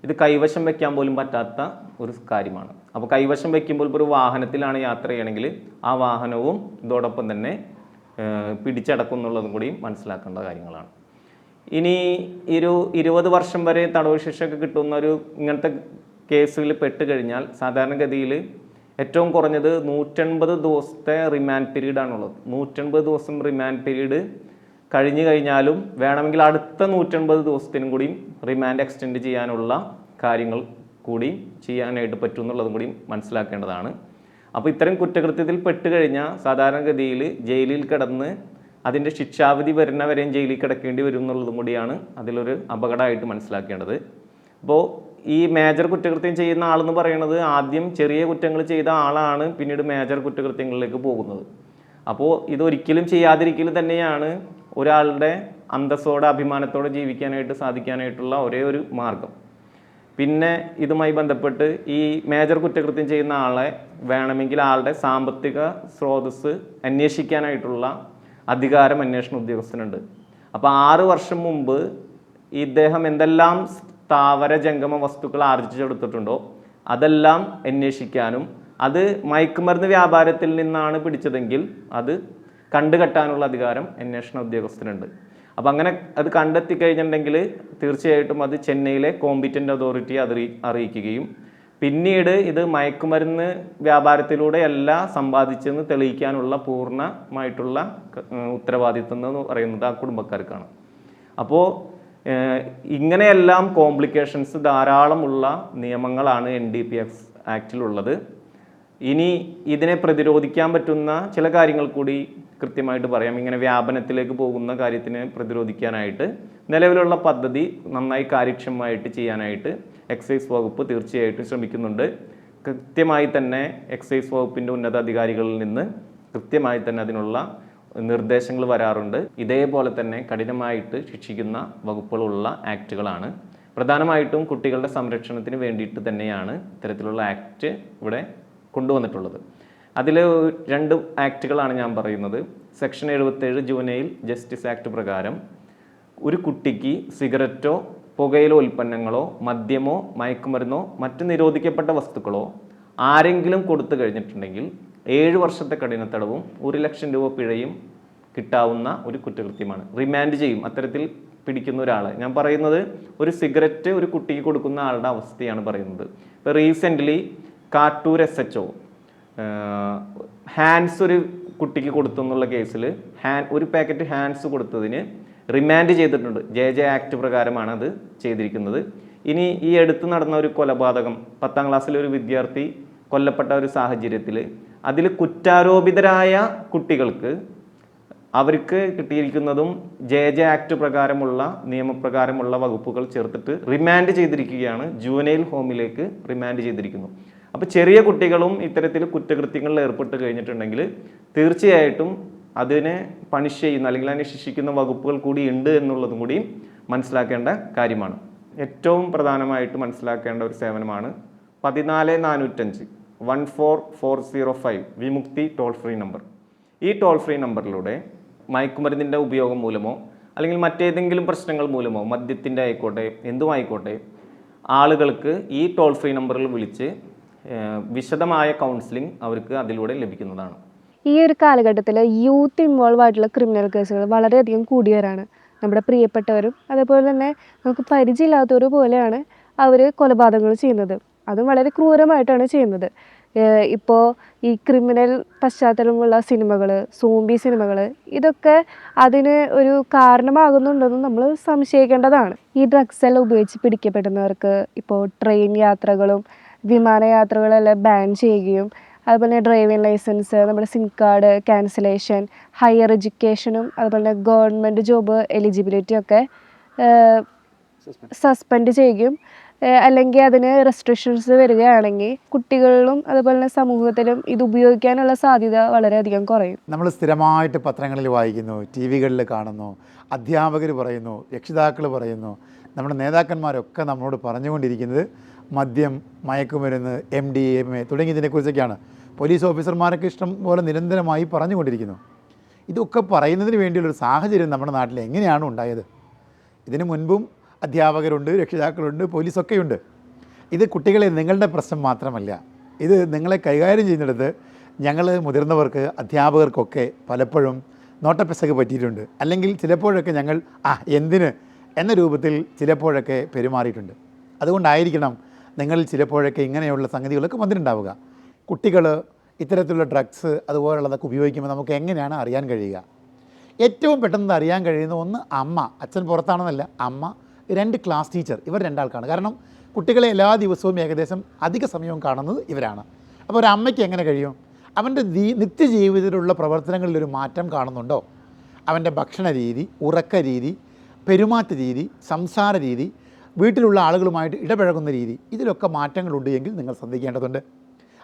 ഇത് കൈവശം വയ്ക്കാൻ പോലും പറ്റാത്ത ഒരു കാര്യമാണ്. അപ്പോൾ കൈവശം വയ്ക്കുമ്പോൾ ഇപ്പോൾ ഒരു വാഹനത്തിലാണ് യാത്ര ചെയ്യണമെങ്കിൽ ആ വാഹനവും ഇതോടൊപ്പം തന്നെ പിടിച്ചടക്കും എന്നുള്ളതും കൂടിയും മനസ്സിലാക്കേണ്ട കാര്യങ്ങളാണ്. ഇനി 20 വർഷം വരെ തടവ് ശിക്ഷയൊക്കെ കിട്ടുന്ന ഒരു ഇങ്ങനത്തെ കേസുകളിൽ പെട്ട് കഴിഞ്ഞാൽ സാധാരണഗതിയിൽ ഏറ്റവും കുറഞ്ഞത് 180 ദിവസത്തെ റിമാൻഡ് പീരീഡാണുള്ളത്. 180 ദിവസം റിമാൻഡ് പീരീഡ് കഴിഞ്ഞു കഴിഞ്ഞാലും വേണമെങ്കിൽ അടുത്ത 180 ദിവസത്തിനും കൂടിയും റിമാൻഡ് എക്സ്റ്റെൻഡ് ചെയ്യാനുള്ള കാര്യങ്ങൾ കൂടി ചെയ്യാനായിട്ട് പറ്റും എന്നുള്ളതും കൂടി മനസ്സിലാക്കേണ്ടതാണ്. അപ്പോൾ ഇത്തരം കുറ്റകൃത്യത്തിൽ പെട്ട് കഴിഞ്ഞാൽ സാധാരണഗതിയിൽ ജയിലിൽ കിടന്ന് അതിൻ്റെ ശിക്ഷാവിധി വരുന്നവരെയും ജയിലിൽ കിടക്കേണ്ടി വരും എന്നുള്ളതും കൂടിയാണ് അതിലൊരു അപകടമായിട്ട് മനസ്സിലാക്കേണ്ടത്. അപ്പോൾ ഈ മേജർ കുറ്റകൃത്യം ചെയ്യുന്ന ആളെന്ന് പറയുന്നത് ആദ്യം ചെറിയ കുറ്റങ്ങൾ ചെയ്ത ആളാണ് പിന്നീട് മേജർ കുറ്റകൃത്യങ്ങളിലേക്ക് പോകുന്നത്. അപ്പോൾ ഇതൊരിക്കലും ചെയ്യാതിരിക്കൽ തന്നെയാണ് ഒരാളുടെ അന്തസ്സോടെ അഭിമാനത്തോടെ ജീവിക്കാനായിട്ട് സാധിക്കാനായിട്ടുള്ള ഒരേ ഒരു മാർഗം. പിന്നെ ഇതുമായി ബന്ധപ്പെട്ട് ഈ മേജർ കുറ്റകൃത്യം ചെയ്യുന്ന ആളെ വേണമെങ്കിൽ ആളുടെ സാമ്പത്തിക സ്രോതസ്സ് അന്വേഷിക്കാനായിട്ടുള്ള അധികാരം അന്വേഷണ ഉദ്യോഗസ്ഥനുണ്ട്. അപ്പോൾ 6 വർഷം മുമ്പ് ഇദ്ദേഹം എന്തെല്ലാം സ്ഥാവര ജംഗമ വസ്തുക്കൾ ആർജിച്ചെടുത്തിട്ടുണ്ടോ അതെല്ലാം അന്വേഷിക്കാനും അത് മയക്കുമരുന്ന് വ്യാപാരത്തിൽ നിന്നാണ് പിടിച്ചതെങ്കിൽ അത് കണ്ടുകെട്ടാനുള്ള അധികാരം അന്വേഷണ ഉദ്യോഗസ്ഥനുണ്ട്. അപ്പോൾ അങ്ങനെ അത് കണ്ടെത്തി കഴിഞ്ഞിട്ടുണ്ടെങ്കിൽ തീർച്ചയായിട്ടും അത് ചെന്നൈയിലെ കോമ്പിറ്റൻ്റ് അതോറിറ്റിയെ അറിയിക്കുകയും പിന്നീട് ഇത് മയക്കുമരുന്ന് വ്യാപാരത്തിലൂടെയല്ല സമ്പാദിച്ചെന്ന് തെളിയിക്കാനുള്ള പൂർണ്ണമായിട്ടുള്ള ഉത്തരവാദിത്വം എന്ന് പറയുന്നത് ആ കുടുംബക്കാർക്കാണ്. അപ്പോൾ ഇങ്ങനെയെല്ലാം കോംപ്ലിക്കേഷൻസ് ധാരാളമുള്ള നിയമങ്ങളാണ് NDPS ആക്റ്റിലുള്ളത്. ഇനി ഇതിനെ പ്രതിരോധിക്കാൻ പറ്റുന്ന ചില കാര്യങ്ങൾ കൂടി കൃത്യമായിട്ട് പറയാം. ഇങ്ങനെ വ്യാപനത്തിലേക്ക് പോകുന്ന കാര്യത്തിനെ പ്രതിരോധിക്കാനായിട്ട് നിലവിലുള്ള പദ്ധതി നന്നായി കാര്യക്ഷമമായിട്ട് ചെയ്യാനായിട്ട് എക്സൈസ് വകുപ്പ് തീർച്ചയായിട്ടും ശ്രമിക്കുന്നുണ്ട്. കൃത്യമായി തന്നെ എക്സൈസ് വകുപ്പിൻ്റെ ഉന്നതാധികാരികളിൽ നിന്ന് കൃത്യമായി തന്നെ അതിനുള്ള നിർദ്ദേശങ്ങൾ വരാറുണ്ട്. ഇതേപോലെ തന്നെ കഠിനമായിട്ട് ശിക്ഷിക്കുന്ന വകുപ്പുകളുള്ള ആക്റ്റുകളാണ്. പ്രധാനമായിട്ടും കുട്ടികളുടെ സംരക്ഷണത്തിന് വേണ്ടിയിട്ട് തന്നെയാണ് ഇത്തരത്തിലുള്ള ആക്റ്റ് ഇവിടെ കൊണ്ടുവന്നിട്ടുള്ളത്. അതിൽ 2 ആക്റ്റുകളാണ് ഞാൻ പറയുന്നത്. സെക്ഷൻ 77 ജുവനൈൽ ജസ്റ്റിസ് ആക്ട് പ്രകാരം ഒരു കുട്ടിക്ക് സിഗരറ്റോ പുകയില ഉൽപ്പന്നങ്ങളോ മദ്യമോ മയക്കുമരുന്നോ മറ്റ് നിരോധിക്കപ്പെട്ട വസ്തുക്കളോ ആരെങ്കിലും കൊടുത്തു കഴിഞ്ഞിട്ടുണ്ടെങ്കിൽ 7 വർഷത്തെ കഠിന തടവും 1 ലക്ഷം രൂപ പിഴയും കിട്ടാവുന്ന ഒരു കുറ്റകൃത്യമാണ്. റിമാൻഡ് ചെയ്യും അത്തരത്തിൽ പിടിക്കുന്ന ഒരാളെ. ഞാൻ പറയുന്നത് ഒരു സിഗരറ്റ് ഒരു കുട്ടിക്ക് കൊടുക്കുന്ന ആളുടെ അവസ്ഥയാണ് പറയുന്നത്. ഇപ്പോൾ റീസെൻ്റ്ലി കാട്ടൂർ SHO ഹാൻഡ്സ് ഒരു കുട്ടിക്ക് കൊടുത്തു എന്നുള്ള കേസിൽ ഒരു പാക്കറ്റ് ഹാൻഡ്സ് കൊടുത്തതിന് റിമാൻഡ് ചെയ്തിട്ടുണ്ട്. JJ ആക്ട് പ്രകാരമാണ് അത് ചെയ്തിരിക്കുന്നത്. ഇനി ഈ അടുത്ത് നടന്ന ഒരു കൊലപാതകം, 10ാം ക്ലാസ്സിലെ ഒരു വിദ്യാർത്ഥി കൊല്ലപ്പെട്ട ഒരു സാഹചര്യത്തിൽ അതിൽ കുറ്റാരോപിതരായ കുട്ടികൾക്ക് അവർക്ക് കിട്ടിയിരിക്കുന്നതും JJ ആക്ട് പ്രകാരമുള്ള നിയമപ്രകാരമുള്ള വകുപ്പുകൾ ചേർത്തിട്ട് റിമാൻഡ് ചെയ്തിരിക്കുകയാണ്. ജുവനൈൽ ഹോമിലേക്ക് റിമാൻഡ് ചെയ്തിരിക്കുന്നു. അപ്പോൾ ചെറിയ കുട്ടികളും ഇത്തരത്തിൽ കുറ്റകൃത്യങ്ങളിൽ ഏർപ്പെട്ട് കഴിഞ്ഞിട്ടുണ്ടെങ്കിൽ തീർച്ചയായിട്ടും അതിനെ പണിഷ് ചെയ്യുന്ന അല്ലെങ്കിൽ അതിനെ ശിക്ഷിക്കുന്ന വകുപ്പുകൾ കൂടി ഉണ്ട് എന്നുള്ളതും കൂടി മനസ്സിലാക്കേണ്ട കാര്യമാണ്. ഏറ്റവും പ്രധാനമായിട്ട് മനസ്സിലാക്കേണ്ട ഒരു സേവനമാണ് 14405 14405 വിമുക്തി ടോൾ ഫ്രീ നമ്പർ. ഈ ടോൾ ഫ്രീ നമ്പറിലൂടെ മയക്കുമരുന്നിൻ്റെ ഉപയോഗം മൂലമോ അല്ലെങ്കിൽ മറ്റേതെങ്കിലും പ്രശ്നങ്ങൾ മൂലമോ മദ്യത്തിൻ്റെ ആയിക്കോട്ടെ എന്തുമായിക്കോട്ടെ ആളുകൾക്ക് ഈ ടോൾ ഫ്രീ നമ്പറിൽ വിളിച്ച് വിശദമായ കൗൺസിലിംഗ് അവർക്ക് അതിലൂടെ ലഭിക്കുന്നതാണ്. ഈ ഒരു കാലഘട്ടത്തിൽ യൂത്ത് ഇൻവോൾവ് ആയിട്ടുള്ള ക്രിമിനൽ കേസുകൾ വളരെയധികം കൂടിയവരാണ്. നമ്മുടെ പ്രിയപ്പെട്ടവരും അതേപോലെ തന്നെ നമുക്ക് പരിചയമില്ലാത്തവർ പോലെയാണ് അവർ കൊലപാതകങ്ങൾ ചെയ്യുന്നത്. അതും വളരെ ക്രൂരമായിട്ടാണ് ചെയ്യുന്നത്. ഇപ്പോൾ ഈ ക്രിമിനൽ പശ്ചാത്തലമുള്ള സിനിമകൾ, സോംബി സിനിമകൾ, ഇതൊക്കെ അതിന് ഒരു കാരണമാകുന്നുണ്ടെന്ന് നമ്മൾ സംശയിക്കേണ്ടതാണ്. ഈ ഡ്രഗ്സ് എല്ലാം ഉപയോഗിച്ച് പിടിക്കപ്പെടുന്നവർക്ക് ഇപ്പോൾ ട്രെയിൻ യാത്രകളും വിമാനയാത്രകളെല്ലാം ബാൻ ചെയ്യുകയും അതുപോലെ ഡ്രൈവിംഗ് ലൈസൻസ്, നമ്മുടെ സിം കാർഡ് ക്യാൻസലേഷൻ, ഹയർ എഡ്യൂക്കേഷനും അതുപോലെ തന്നെ ഗവൺമെൻറ് ജോബ് എലിജിബിലിറ്റിയൊക്കെ സസ്പെൻഡ് ചെയ്യുകയും അല്ലെങ്കിൽ അതിന് റെസ്ട്രിക്ഷൻസ് വരികയാണെങ്കിൽ കുട്ടികളിലും അതുപോലെ തന്നെ സമൂഹത്തിലും ഇത് ഉപയോഗിക്കാനുള്ള സാധ്യത വളരെയധികം കുറയും. നമ്മൾ സ്ഥിരമായിട്ട് പത്രങ്ങളിൽ വായിക്കുന്നു, TV-കളിൽ കാണുന്നു, അധ്യാപകർ പറയുന്നു, രക്ഷിതാക്കൾ പറയുന്നു, നമ്മുടെ നേതാക്കന്മാരൊക്കെ നമ്മളോട് പറഞ്ഞുകൊണ്ടിരിക്കുന്നത് മദ്യം, മയക്കുമരുന്ന്, MDMA തുടങ്ങിയതിനെക്കുറിച്ചൊക്കെയാണ്. പോലീസ് ഓഫീസർമാരൊക്കെ ഇഷ്ടം പോലെ നിരന്തരമായി പറഞ്ഞുകൊണ്ടിരിക്കുന്നു. ഇതൊക്കെ പറയുന്നതിന് വേണ്ടിയുള്ളൊരു സാഹചര്യം നമ്മുടെ നാട്ടിൽ എങ്ങനെയാണ് ഉണ്ടായത്? ഇതിനു മുൻപും അധ്യാപകരുണ്ട്, രക്ഷിതാക്കളുണ്ട്, പോലീസൊക്കെയുണ്ട്. ഇത് കുട്ടികളെ നിങ്ങളുടെ പ്രശ്നം മാത്രമല്ല, ഇത് നിങ്ങളെ കൈകാര്യം ചെയ്യുന്നിടത്ത് ഞങ്ങൾ മുതിർന്നവർക്ക് അധ്യാപകർക്കൊക്കെ പലപ്പോഴും നോട്ടപ്പെസക് പറ്റിയിട്ടുണ്ട്. അല്ലെങ്കിൽ ചിലപ്പോഴൊക്കെ ഞങ്ങൾ എന്തിന് എന്ന രൂപത്തിൽ ചിലപ്പോഴൊക്കെ പെരുമാറിയിട്ടുണ്ട്. അതുകൊണ്ടായിരിക്കണം നിങ്ങളിൽ ചിലപ്പോഴൊക്കെ ഇങ്ങനെയുള്ള സംഗതികളൊക്കെ വന്നിട്ടുണ്ടാവുക. കുട്ടികൾ ഇത്തരത്തിലുള്ള ഡ്രഗ്സ് അതുപോലുള്ളതൊക്കെ ഉപയോഗിക്കുമ്പോൾ നമുക്ക് എങ്ങനെയാണ് അറിയാൻ കഴിയുക? ഏറ്റവും പെട്ടെന്ന് അറിയാൻ കഴിയുന്ന ഒന്ന് അമ്മ. അച്ഛൻ പുറത്താണെന്നല്ല, അമ്മ, 2 ക്ലാസ് ടീച്ചർ, ഇവർ 2 ആൾക്കാണ്. കാരണം കുട്ടികളെ എല്ലാ ദിവസവും ഏകദേശം അധിക സമയവും കാണുന്നത് ഇവരാണ്. അപ്പോൾ ഒരു അമ്മയ്ക്ക് എങ്ങനെ കഴിയും? അവൻ്റെ നിത്യജീവിതത്തിലുള്ള പ്രവർത്തനങ്ങളിലൊരു മാറ്റം കാണുന്നുണ്ടോ? അവൻ്റെ ഭക്ഷണ രീതി, ഉറക്ക രീതി, പെരുമാറ്റ രീതി, സംസാര രീതി, വീട്ടിലുള്ള ആളുകളുമായിട്ട് ഇടപഴകുന്ന രീതി, ഇതിലൊക്കെ മാറ്റങ്ങളുണ്ട് എങ്കിൽ നിങ്ങൾ ശ്രദ്ധിക്കേണ്ടതുണ്ട്.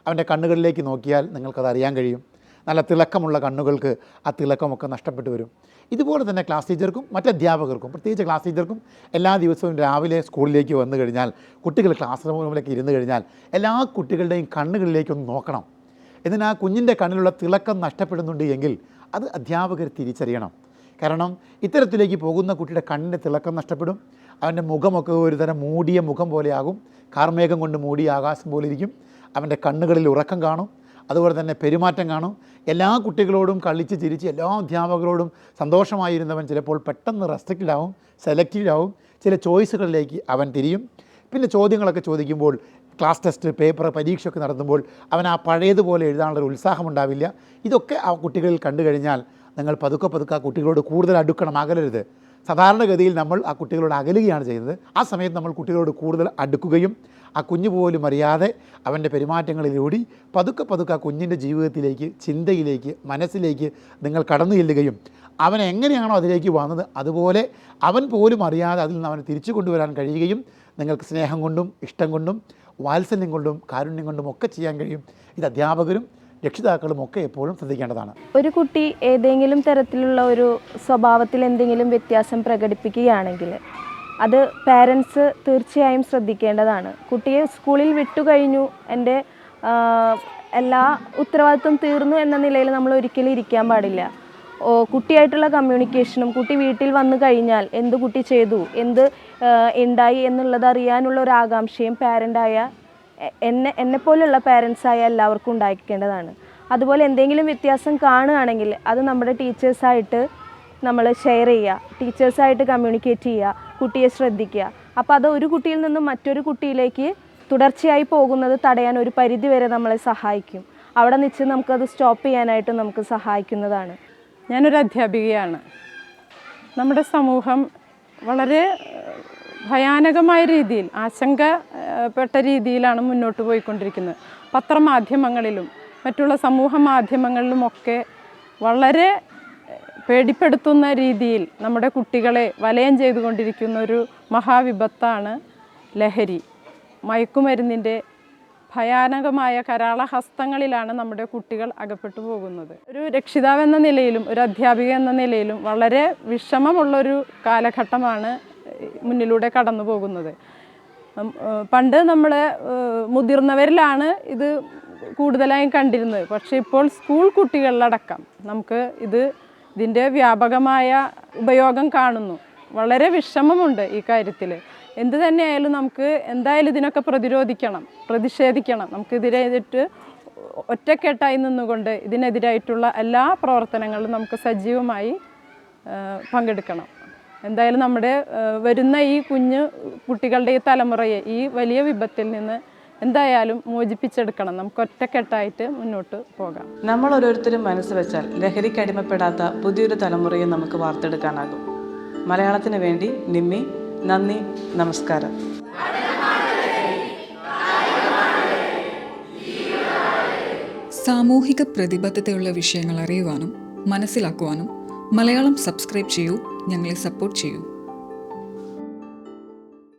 അവൻ്റെ കണ്ണുകളിലേക്ക് നോക്കിയാൽ നിങ്ങൾക്കത് അറിയാൻ കഴിയും. നല്ല തിളക്കമുള്ള കണ്ണുകൾക്ക് ആ തിളക്കമൊക്കെ നഷ്ടപ്പെട്ടു വരും. ഇതുപോലെ തന്നെ ക്ലാസ് ടീച്ചർക്കും മറ്റധ്യാപകർക്കും, പ്രത്യേകിച്ച് ക്ലാസ് ടീച്ചർക്കും എല്ലാ ദിവസവും രാവിലെ സ്കൂളിലേക്ക് വന്നു കഴിഞ്ഞാൽ, കുട്ടികൾ ക്ലാസ് റൂമിലേക്ക് ഇരുന്ന് കഴിഞ്ഞാൽ എല്ലാ കുട്ടികളുടെയും കണ്ണുകളിലേക്കൊന്ന് നോക്കണം. എന്നിട്ട് ആ കുഞ്ഞിൻ്റെ കണ്ണിലുള്ള തിളക്കം നഷ്ടപ്പെടുന്നുണ്ട് എങ്കിൽ അത് അധ്യാപകർ തിരിച്ചറിയണം. കാരണം ഇത്തരത്തിലേക്ക് പോകുന്ന കുട്ടിയുടെ കണ്ണിൻ്റെ തിളക്കം നഷ്ടപ്പെടും. അവൻ്റെ മുഖമൊക്കെ ഒരു തരം മൂടിയ മുഖം പോലെയാകും, കാർമേഘം കൊണ്ട് മൂടിയ ആകാശം പോലെ ഇരിക്കും. അവൻ്റെ കണ്ണുകളിൽ ഉറക്കം കാണും, അതുപോലെ തന്നെ പെരുമാറ്റം കാണും. എല്ലാ കുട്ടികളോടും കളിച്ച് ചിരിച്ച് എല്ലാ അധ്യാപകരോടും സന്തോഷമായിരുന്നവൻ ചിലപ്പോൾ പെട്ടെന്ന് റെസ്ട്രിക്റ്റഡ് ആവും, സെലക്റ്റീവ് ആവും. ചില ചോയ്സുകളിലേക്ക് അവൻ തിരിയും. പിന്നെ ചോദ്യങ്ങളൊക്കെ ചോദിക്കുമ്പോൾ, ക്ലാസ് ടെസ്റ്റ്, പേപ്പർ, പരീക്ഷയൊക്കെ നടത്തുമ്പോൾ അവൻ ആ പഴയതുപോലെ എഴുതാനുള്ളൊരു ഉത്സാഹമുണ്ടാവില്ല. ഇതൊക്കെ ആ കുട്ടികളിൽ കണ്ടു കഴിഞ്ഞാൽ നിങ്ങൾ പതുക്കെ ആ കുട്ടികളോട് കൂടുതൽ അടുക്കണം, അകലരുത്. സാധാരണഗതിയിൽ നമ്മൾ ആ കുട്ടികളോട് അകലുകയാണ് ചെയ്യുന്നത്. ആ സമയത്ത് നമ്മൾ കുട്ടികളോട് കൂടുതൽ അടുക്കുകയും ആ കുഞ്ഞു പോലും അറിയാതെ അവൻ്റെ പെരുമാറ്റങ്ങളിലൂടെ പതുക്കെ ആ കുഞ്ഞിൻ്റെ ജീവിതത്തിലേക്ക്, ചിന്തയിലേക്ക്, മനസ്സിലേക്ക് നിങ്ങൾ കടന്നു ചെല്ലുകയും അവൻ എങ്ങനെയാണോ അതിലേക്ക് വന്നത് അതുപോലെ അവൻ പോലും അറിയാതെ അതിൽ നിന്ന് അവനെ തിരിച്ചു കൊണ്ടുവരാൻ കഴിയുകയും നിങ്ങൾക്ക് സ്നേഹം കൊണ്ടും ഇഷ്ടം കൊണ്ടും വാത്സല്യം കൊണ്ടും കാരുണ്യം കൊണ്ടും ഒക്കെ ചെയ്യാൻ കഴിയും. ഇത് അധ്യാപകരും രക്ഷിതാക്കളും ഒക്കെ എപ്പോഴും ശ്രദ്ധിക്കേണ്ടതാണ്. ഒരു കുട്ടി ഏതെങ്കിലും തരത്തിലുള്ള ഒരു സ്വഭാവത്തിൽ എന്തെങ്കിലും വ്യത്യാസം പ്രകടിപ്പിക്കുകയാണെങ്കിൽ അത് പാരൻസ് തീർച്ചയായും ശ്രദ്ധിക്കേണ്ടതാണ്. കുട്ടിയെ സ്കൂളിൽ വിട്ടുകഴിഞ്ഞു, എല്ലാ ഉത്തരവാദിത്വം തീർന്നു എന്ന നിലയിൽ നമ്മൾ ഒരിക്കലും ഇരിക്കാൻ പാടില്ല. കുട്ടിയായിട്ടുള്ള കമ്മ്യൂണിക്കേഷനും കുട്ടി വീട്ടിൽ വന്നു കഴിഞ്ഞാൽ എന്ത് കുട്ടി ചെയ്തു, എന്ത് ഉണ്ടായി എന്നുള്ളത് അറിയാനുള്ള ഒരു ആകാംക്ഷയും പാരൻ്റായ എന്നെപ്പോലുള്ള പാരൻസായ എല്ലാവർക്കും ഉണ്ടായിരിക്കേണ്ടതാണ്. അതുപോലെ എന്തെങ്കിലും വ്യത്യാസം കാണുകയാണെങ്കിൽ അത് നമ്മുടെ ടീച്ചേഴ്സായിട്ട് നമ്മൾ ഷെയർ ചെയ്യുക, ടീച്ചേഴ്സായിട്ട് കമ്മ്യൂണിക്കേറ്റ് ചെയ്യുക, കുട്ടിയെ ശ്രദ്ധിക്കുക. അപ്പോൾ അത് ഒരു കുട്ടിയിൽ നിന്നും മറ്റൊരു കുട്ടിയിലേക്ക് തുടർച്ചയായി പോകുന്നത് തടയാൻ ഒരു പരിധി വരെ നമ്മളെ സഹായിക്കും. അവിടെ നിച്ച് നമുക്കത് സ്റ്റോപ്പ് ചെയ്യാനായിട്ട് നമുക്ക് സഹായിക്കുന്നതാണ്. ഞാനൊരു അധ്യാപികയാണ്. നമ്മുടെ സമൂഹം വളരെ ഭയാനകമായ രീതിയിൽ, ആശങ്കപ്പെട്ട രീതിയിലാണ് മുന്നോട്ട് പോയിക്കൊണ്ടിരിക്കുന്നത്. പത്രമാധ്യമങ്ങളിലും മറ്റുള്ള സമൂഹ മാധ്യമങ്ങളിലുമൊക്കെ വളരെ പേടിപ്പെടുത്തുന്ന രീതിയിൽ നമ്മുടെ കുട്ടികളെ വലയം ചെയ്തുകൊണ്ടിരിക്കുന്ന ഒരു മഹാവിപത്താണ് ലഹരി. മയക്കുമരുന്നിൻ്റെ ഭയാനകമായ കരാളഹസ്തങ്ങളിലാണ് നമ്മുടെ കുട്ടികൾ അകപ്പെട്ടു പോകുന്നത്. ഒരു രക്ഷിതാവ് എന്ന നിലയിലും ഒരു അധ്യാപിക എന്ന നിലയിലും വളരെ വിഷമമുള്ളൊരു കാലഘട്ടമാണ് മുന്നിലൂടെ കടന്നു പോകുന്നത്. പണ്ട് നമ്മൾ മുതിർന്നവരിലാണ് ഇത് കൂടുതലായും കണ്ടിരുന്നത്. പക്ഷേ ഇപ്പോൾ സ്കൂൾ കുട്ടികളിലടക്കം നമുക്ക് ഇതിൻ്റെ വ്യാപകമായ ഉപയോഗം കാണുന്നു. വളരെ വിഷമമുണ്ട് ഈ കാര്യത്തിൽ. എന്തു തന്നെയായാലും നമുക്ക് എന്തായാലും ഇതിനൊക്കെ പ്രതിഷേധിക്കണം. നമുക്കിതിനായിട്ട് ഒറ്റക്കെട്ടായി നിന്നുകൊണ്ട് ഇതിനെതിരായിട്ടുള്ള എല്ലാ പ്രവർത്തനങ്ങളിലും നമുക്ക് സജീവമായി പങ്കെടുക്കണം. എന്തായാലും നമ്മുടെ വരുന്ന ഈ കുട്ടികളുടെ ഈ തലമുറയെ ഈ വലിയ വിപത്തിൽ നിന്ന് എന്തായാലും മോചിപ്പിച്ചെടുക്കണം. നമുക്ക് ഒറ്റക്കെട്ടായിട്ട് മുന്നോട്ട് പോകാം. നമ്മൾ ഓരോരുത്തരും മനസ്സ് വെച്ചാൽ ലഹരിക്ക് അടിമപ്പെടാത്ത പുതിയൊരു തലമുറയെ നമുക്ക് വാർത്തെടുക്കാനാകും. മലയാളത്തിന് വേണ്ടി നിമ്മി. നന്ദി, നമസ്കാരം. സാമൂഹിക പ്രതിബദ്ധതയുള്ള വിഷയങ്ങൾ അറിയുവാനും മനസ്സിലാക്കുവാനും മലയാളം സബ്സ്ക്രൈബ് ചെയ്യൂ. ഞങ്ങളെ സപ്പോർട്ട് ചെയ്യൂ.